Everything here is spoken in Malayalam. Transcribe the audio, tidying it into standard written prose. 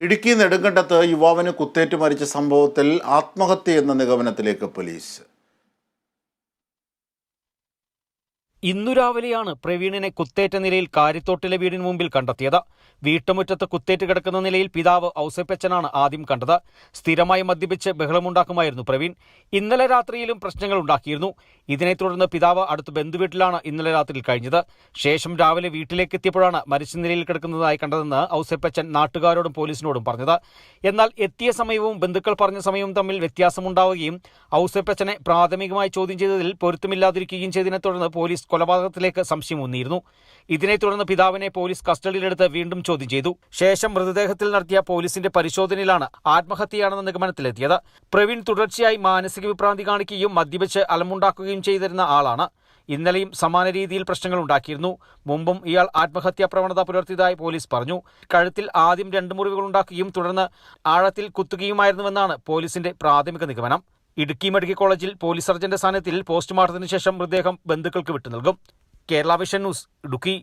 ഇടുക്കി നെടുങ്കണ്ടത്ത് യുവാവിന് കുത്തേറ്റ് മരിച്ച സംഭവത്തിൽ ആത്മഹത്യ എന്ന നിഗമനത്തിലേക്ക് പോലീസ്. ഇന്നു രാവിലെയാണ് പ്രവീണിനെ കുത്തേറ്റ നിലയിൽ കാര്യത്തോട്ടിലെ വീടിന് മുമ്പിൽ കണ്ടെത്തിയത്. വീട്ടുമുറ്റത്ത് കുത്തേറ്റ് കിടക്കുന്ന നിലയിൽ പിതാവ് ഔസേപ്പച്ചനാണ് ആദ്യം കണ്ടത്. സ്ഥിരമായി മദ്യപിച്ച് ബഹളമുണ്ടാക്കുമായിരുന്നു പ്രവീൺ. ഇന്നലെ രാത്രിയിലും പ്രശ്നങ്ങൾ ഉണ്ടാക്കിയിരുന്നു. ഇതിനെ തുടർന്ന് പിതാവ് അടുത്ത ബന്ധുവീട്ടിലാണ് ഇന്നലെ രാത്രിയിൽ കഴിഞ്ഞത്. ശേഷം രാവിലെ വീട്ടിലേക്ക് എത്തിയപ്പോഴാണ് മരിച്ച നിലയിൽ കിടക്കുന്നതായി കണ്ടതെന്ന് ഔസേപ്പച്ചൻ നാട്ടുകാരോടും പോലീസിനോടും പറഞ്ഞത്. എന്നാൽ എത്തിയ സമയവും ബന്ധുക്കൾ പറഞ്ഞ സമയവും തമ്മിൽ വ്യത്യാസമുണ്ടാവുകയും ഔസേപ്പച്ചനെ പ്രാഥമികമായി ചോദ്യം ചെയ്തതിൽ പൊരുത്തമില്ലാതിരിക്കുകയും ചെയ്തതിനെ തുടർന്ന് പോലീസ് കൊലപാതകത്തിലേക്ക് സംശയമൂന്നിയിരുന്നു. ഇതിനെ തുടർന്ന് പിതാവിനെ പോലീസ് കസ്റ്റഡിയിലെടുത്ത് വീണ്ടും ചോദ്യം ചെയ്തു. ശേഷം മൃതദേഹത്തിൽ നടത്തിയ പോലീസിന്റെ പരിശോധനയിലാണ് ആത്മഹത്യയാണെന്ന നിഗമനത്തിലെത്തിയത്. പ്രവീൺ തുടർച്ചയായി മാനസിക വിഭ്രാന്തി കാണിക്കുകയും മദ്യപിച്ച് അലമുണ്ടാക്കുകയും ചെയ്തിരുന്ന ആളാണ്. ഇന്നലെയും സമാന രീതിയിൽ പ്രശ്നങ്ങൾ ഉണ്ടാക്കിയിരുന്നു. മുമ്പും ഇയാൾ ആത്മഹത്യാ പ്രവണത പുലർത്തിയതായി പോലീസ് പറഞ്ഞു. കഴുത്തിൽ ആദ്യം 2 മുറിവുകൾ ഉണ്ടാക്കുകയും തുടർന്ന് ആഴത്തിൽ കുത്തുകയുമായിരുന്നുവെന്നാണ് പോലീസിന്റെ പ്രാഥമിക നിഗമനം. ഇടുക്കി മെഡിക്കൽ കോളേജിൽ പോലീസ് സർജന്റെ സാന്നിധ്യത്തിൽ പോസ്റ്റ്മോർട്ടത്തിന് ശേഷം മൃതദേഹം ബന്ധുക്കൾക്ക് വിട്ടു നൽകും. Kerala vision news, Idukki.